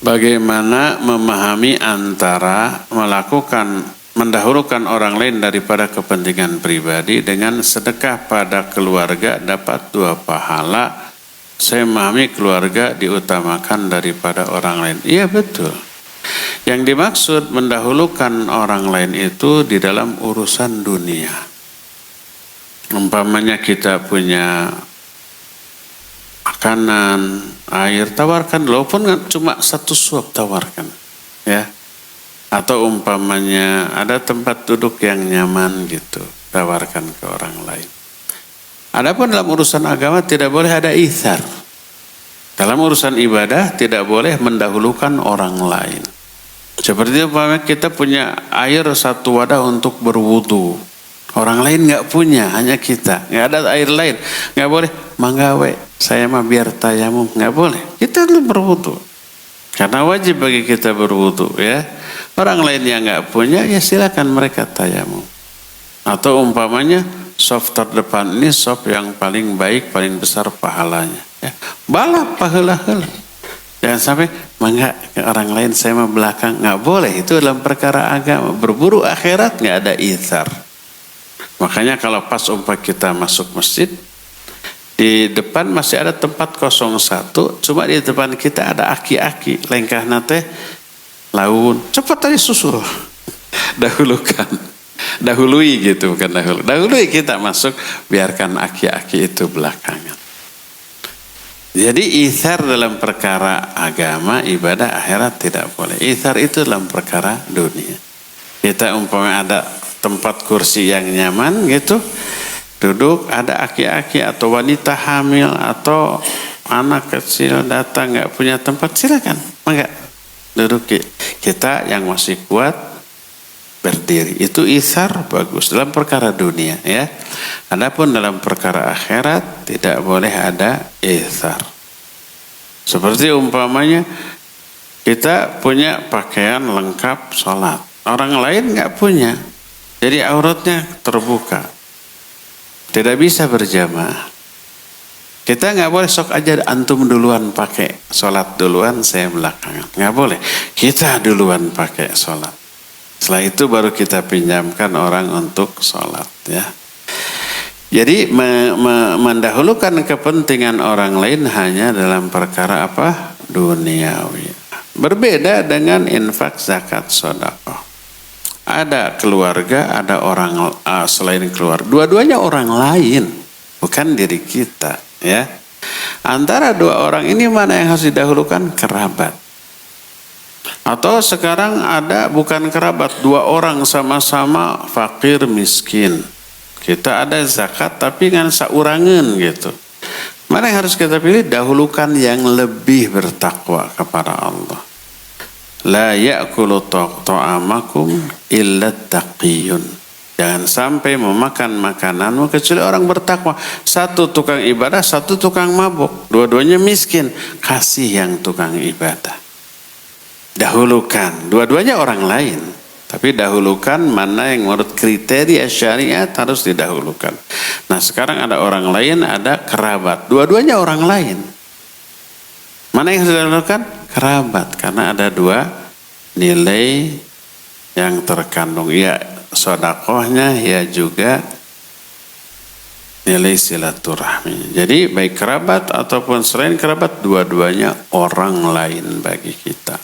bagaimana memahami antara mendahulukan orang lain daripada kepentingan pribadi dengan sedekah pada keluarga dapat 2 pahala. Saya memahami keluarga diutamakan daripada orang lain. Iya betul. Yang dimaksud mendahulukan orang lain itu di dalam urusan dunia. Umpamanya kita punya makanan, air, tawarkan walaupun cuma 1 suap tawarkan, ya. Atau umpamanya ada tempat duduk yang nyaman gitu, tawarkan ke orang lain. Adapun dalam urusan agama tidak boleh ada itsar. Dalam urusan ibadah tidak boleh mendahulukan orang lain. Seperti umpamanya kita punya air 1 wadah untuk berwudu. Orang lain nggak punya, hanya kita. Nggak ada air lain, nggak boleh. Manggawe, saya mah biar tayamum, nggak boleh. Kita dulu berwudu. Karena wajib bagi kita berwudu, ya. Orang lain yang nggak punya, ya silakan mereka tayamum. Atau umpamanya sop terdepan ini sop yang paling baik, paling besar pahalanya. Ya. Balap pahala-hala. Jangan sampai mangga ke orang lain, saya mah belakang, nggak boleh. Itu dalam perkara agama. Berburu akhirat nggak ada itsar. Makanya kalau pas umpah kita masuk masjid, di depan masih ada tempat 01, cuma di depan kita ada aki-aki, lengkah nate laun, cepat aja susul, dahului gitu, bukan dahului kita masuk, biarkan aki-aki itu belakangan. Jadi itsar dalam perkara agama, ibadah, akhirat tidak boleh. Itsar itu dalam perkara dunia. Kita umpamanya ada tempat kursi yang nyaman gitu, duduk, ada aki-aki atau wanita hamil atau anak kecil datang nggak punya tempat, silakan, enggak duduk. Kita yang masih kuat berdiri, itu itsar bagus dalam perkara dunia, ya. Adapun dalam perkara akhirat tidak boleh ada itsar. Seperti umpamanya kita punya pakaian lengkap sholat, orang lain nggak punya, jadi auratnya terbuka, tidak bisa berjamaah. Kita nggak boleh sok aja antum duluan pakai sholat duluan, saya belakangan, nggak boleh. Kita duluan pakai sholat, setelah itu baru kita pinjamkan orang untuk sholat, ya. Jadi mendahulukan kepentingan orang lain hanya dalam perkara apa? Duniawi. Berbeda dengan infak, zakat, sedekah. Ada keluarga, ada orang selain keluarga. Dua-duanya orang lain, bukan diri kita, ya. Antara 2 orang ini mana yang harus didahulukan? Kerabat. Atau sekarang ada bukan kerabat, 2 orang sama-sama fakir miskin. Kita ada zakat tapi kan saurangan gitu. Mana yang harus kita pilih? Dahulukan yang lebih bertakwa kepada Allah. La ya'kulu ta'amakum illa taqiyun. Jangan sampai memakan makananmu kecuali orang bertakwa. 1 tukang ibadah, 1 tukang mabuk. Dua-duanya miskin. Kasih yang tukang ibadah. Dahulukan. Dua-duanya orang lain. Tapi dahulukan mana yang menurut kriteria syariat harus didahulukan. Nah sekarang ada orang lain, ada kerabat. Dua-duanya orang lain. Mana yang harus didahulukan? Kerabat. Karena ada 2 nilai yang terkandung. Ya sedekahnya, ya juga nilai silaturahmi. Jadi baik kerabat ataupun selain kerabat, dua-duanya orang lain bagi kita.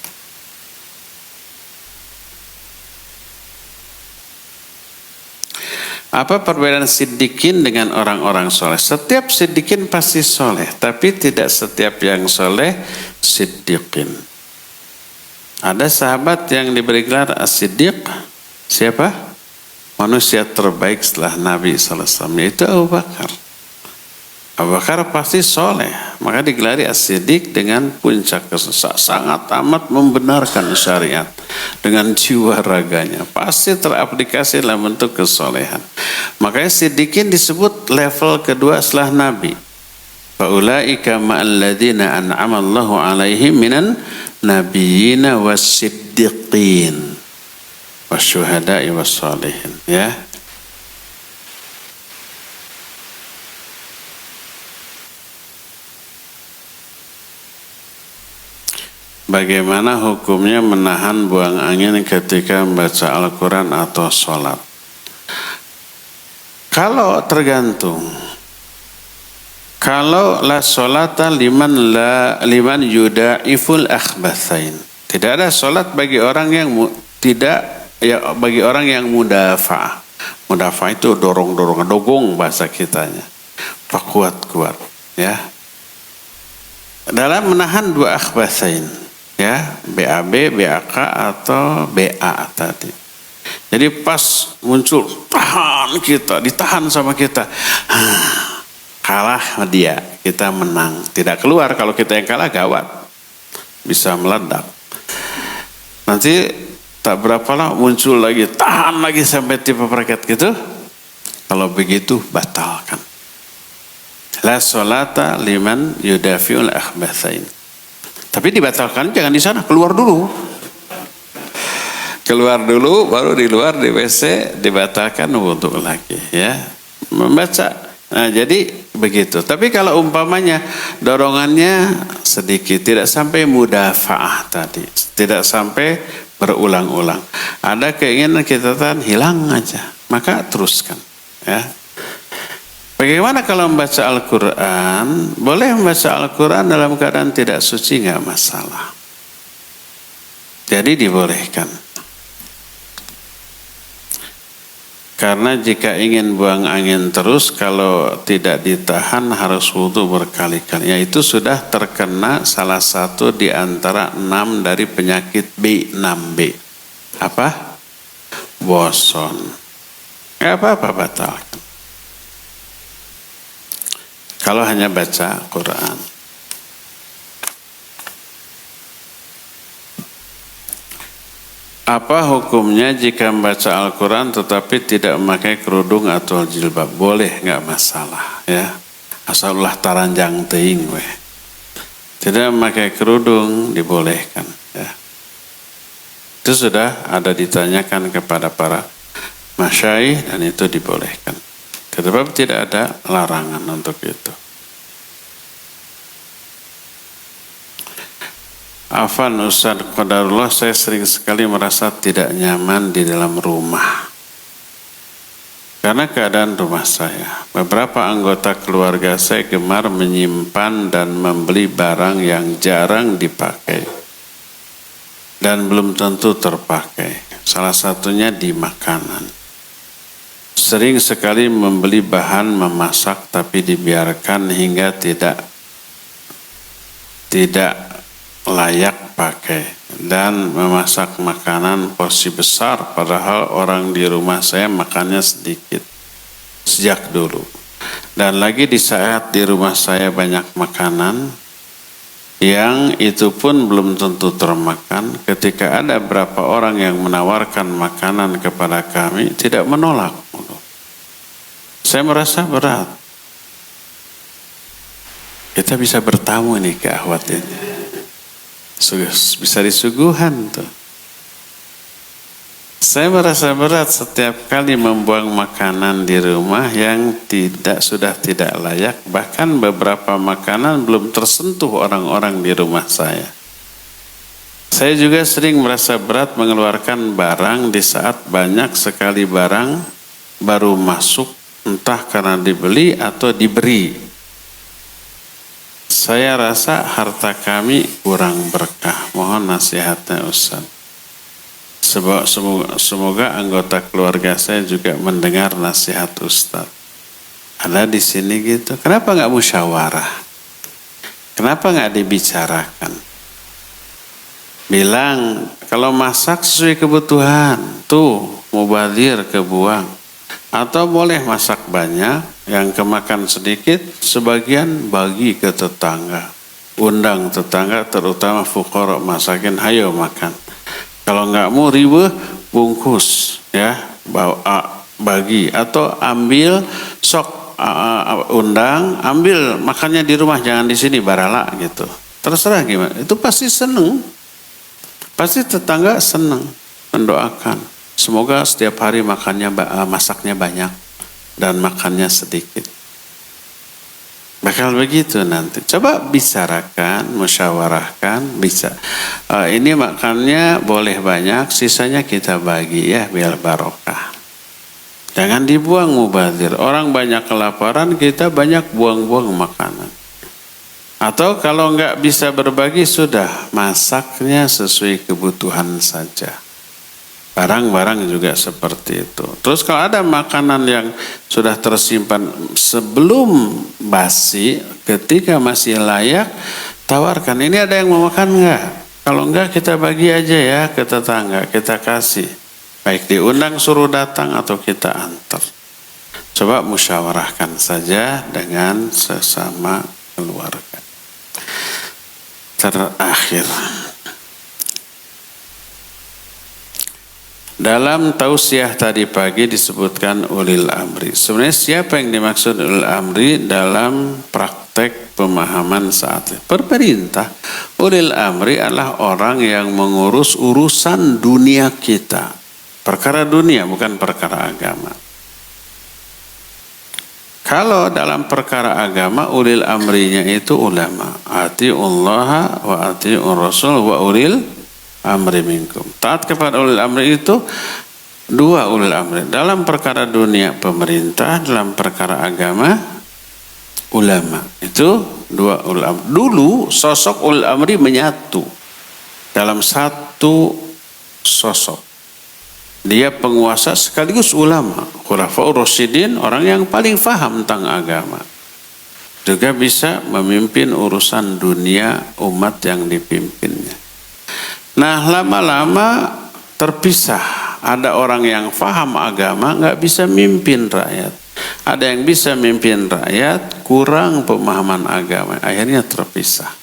Apa perbedaan siddiqin dengan orang-orang soleh? Setiap siddiqin pasti soleh, tapi tidak setiap yang soleh siddiqin. Ada sahabat yang diberi gelar as-siddiq. Siapa? Manusia terbaik setelah Nabi SAW, yaitu Abu Bakar. Abu Bakar pasti soleh, maka digelari as-siddiq dengan puncak kesesat. Sangat amat membenarkan syariat dengan jiwa raganya. Pasti teraplikasi dalam bentuk kesolehan. Makanya siddiqin disebut level kedua setelah Nabi. Faulaika ma'alladzina an'amallahu alaihim minan nabiyina was-siddiqin wasyuhada'i was-salihin, ya. bagaimana hukumnya menahan buang angin ketika membaca Al-Quran atau sholat? Kalau tergantung. Kalau la sholata liman yuda'iful akhbathain. Tidak ada sholat bagi orang yang bagi orang yang mudafa'ah. Mudafa'ah itu dorong-dorong, dogong bahasa kitanya. Kuat-kuat, ya. Dalam menahan dua akhbathain, ya, BAB, BAK atau BA tadi. Jadi pas muncul ditahan sama kita. Kalah dia, kita menang. Tidak keluar, kalau kita yang kalah gawat. Bisa meledak. Nanti tak berapa lama muncul lagi, tahan lagi sampai tipe paket gitu. Kalau begitu batalkan. La sholata liman yudafi'ul akhbathain. Tapi dibatalkan jangan di sana, keluar dulu. Keluar dulu, baru di luar di WC dibatalkan wudhu lagi, ya. Membaca. Nah, jadi begitu. Tapi kalau umpamanya dorongannya sedikit, tidak sampai mudafa'ah tadi, tidak sampai berulang-ulang. Ada keinginan kita tahan, hilang aja, maka teruskan, ya. Bagaimana kalau membaca Al-Quran? Boleh membaca Al-Quran dalam keadaan tidak suci, nggak masalah. Jadi dibolehkan. Karena jika ingin buang angin terus, kalau tidak ditahan harus wudhu berkali-kali. Yaitu sudah terkena salah satu di antara 6 dari penyakit B, 6B. Apa? Boson. Gak apa-apa, batalkan. Kalau hanya baca Quran. Apa hukumnya jika membaca Al-Quran tetapi tidak memakai kerudung atau jilbab? Boleh, nggak masalah, ya. Asal ulah taranjang teuing weh. Tidak memakai kerudung dibolehkan, ya. Itu sudah ada ditanyakan kepada para masyaikh dan itu dibolehkan. Tetapi tidak ada larangan untuk itu. Afan Ustaz Qadarullah, saya sering sekali merasa tidak nyaman di dalam rumah. Karena keadaan rumah saya, beberapa anggota keluarga saya gemar menyimpan dan membeli barang yang jarang dipakai dan belum tentu terpakai. Salah satunya di makanan. Sering sekali membeli bahan memasak tapi dibiarkan hingga tidak layak pakai, dan memasak makanan porsi besar padahal orang di rumah saya makannya sedikit sejak dulu. Dan lagi di saat di rumah saya banyak makanan yang itu pun belum tentu termakan, ketika ada beberapa orang yang menawarkan makanan kepada kami tidak menolak. Saya merasa berat. Kita bisa bertamu nih ke akhwat ini. Bisa disuguhan tuh. Saya merasa berat setiap kali membuang makanan di rumah yang sudah tidak layak. Bahkan beberapa makanan belum tersentuh orang-orang di rumah saya. Saya juga sering merasa berat mengeluarkan barang di saat banyak sekali barang baru masuk, entah karena dibeli atau diberi. Saya rasa harta kami kurang berkah. Mohon nasihatnya Ustaz. Semoga anggota keluarga saya juga mendengar nasihat Ustaz. Ada di sini gitu. Kenapa nggak musyawarah? Kenapa nggak dibicarakan? Bilang kalau masak sesuai kebutuhan, tuh mubazir kebuang. Atau boleh masak banyak, yang kemakan sedikit, sebagian bagi ke tetangga. Undang tetangga, terutama fuqara, masakin, hayo makan. Kalau nggak mau riweuh, bungkus, ya, bagi. Atau ambil, sok undang, ambil makannya di rumah, jangan di sini, barala gitu. Terserah gimana, itu pasti seneng. Pasti tetangga seneng, mendoakan. Semoga setiap hari masaknya banyak dan makannya sedikit. Bakal begitu nanti. Coba bicarakan, musyawarahkan, bisa. Ini makannya boleh banyak, sisanya kita bagi ya biar barokah. Jangan dibuang mubazir. Orang banyak kelaparan, kita banyak buang-buang makanan. Atau kalau nggak bisa berbagi, sudah masaknya sesuai kebutuhan saja. Barang-barang juga seperti itu. Terus kalau ada makanan yang sudah tersimpan sebelum basi, ketika masih layak, tawarkan. Ini ada yang mau makan nggak? Kalau enggak kita bagi aja ya ke tetangga, kita kasih. Baik diundang suruh datang atau kita antar. Coba musyawarahkan saja dengan sesama keluarga. Terakhir. Dalam tausiah tadi pagi disebutkan ulil amri. Sebenarnya siapa yang dimaksud ulil amri dalam praktek pemahaman saat ini? Pemerintah. Ulil amri adalah orang yang mengurus urusan dunia kita. Perkara dunia bukan perkara agama. Kalau dalam perkara agama ulil amrinya itu ulama. Atiullaha wa atiur rasul wa ulil amri minkum. Taat kepada ulil amri itu dua ulil amri. Dalam perkara dunia pemerintah, dalam perkara agama ulama. Itu dua ulil amri. Dulu sosok ulil amri menyatu dalam satu sosok. Dia penguasa sekaligus ulama. Khulafaur Rasyidin, orang yang paling paham tentang agama. Juga bisa memimpin urusan dunia umat yang dipimpinnya. Nah lama-lama terpisah. Ada orang yang paham agama nggak bisa mimpin rakyat. Ada yang bisa mimpin rakyat kurang pemahaman agama. Akhirnya terpisah.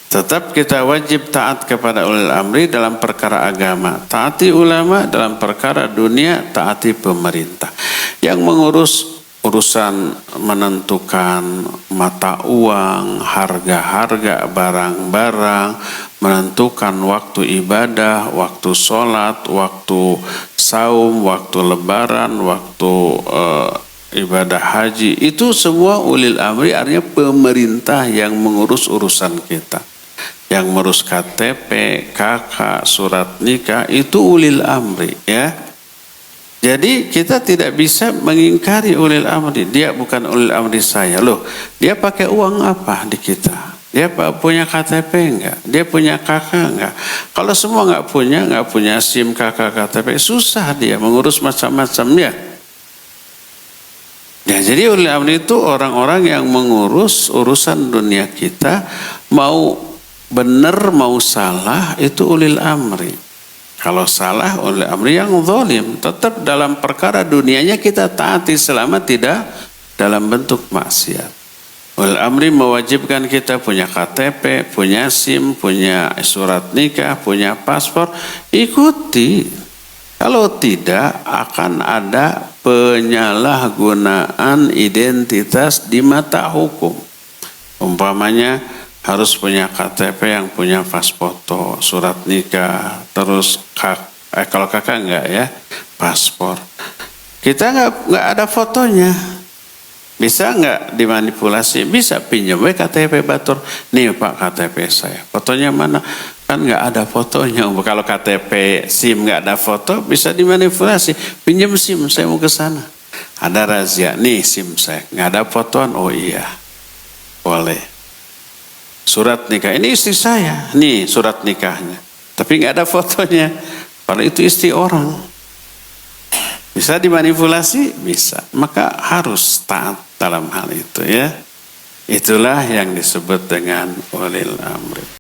Tetap kita wajib taat kepada ulil amri dalam perkara agama. Taati ulama dalam perkara dunia, taati pemerintah. Yang mengurus urusan menentukan mata uang, harga-harga barang-barang, menentukan waktu ibadah, waktu sholat, waktu saum, waktu lebaran, waktu ibadah haji. Itu semua ulil amri, artinya pemerintah yang mengurus urusan kita. Yang mengurus KTP, KK, surat nikah, itu ulil amri ya. Jadi kita tidak bisa mengingkari ulil amri. Dia bukan ulil amri saya. Loh, dia pakai uang apa di kita? Dia punya KTP enggak? Dia punya KK enggak? Kalau semua enggak punya SIM, KK, KTP, susah dia mengurus macam-macamnya. Ya, jadi ulil amri itu orang-orang yang mengurus urusan dunia kita, mau benar mau salah itu ulil amri. Kalau salah ulil amri yang zalim, tetap dalam perkara dunianya kita taati selama tidak dalam bentuk maksiat. Ulil amri mewajibkan kita punya KTP, punya SIM, punya surat nikah, punya paspor, ikuti. Kalau tidak akan ada penyalahgunaan identitas di mata hukum. Umpamanya harus punya KTP yang punya pas foto, surat nikah, terus kalau kakak enggak ya, paspor. Kita enggak ada fotonya. Bisa enggak dimanipulasi? Bisa, pinjam KTP Batur. Nih Pak KTP saya. Fotonya mana? Kan enggak ada fotonya. Kalau KTP SIM enggak ada foto, bisa dimanipulasi. Pinjam SIM, saya mau ke sana. Ada razia. Nih SIM saya. Enggak ada fotoan. Oh iya. Boleh. Surat nikah, ini istri saya, nih surat nikahnya, tapi nggak ada fotonya. Kalau itu istri orang, bisa dimanipulasi, bisa. Maka harus taat dalam hal itu ya. Itulah yang disebut dengan ulil amri.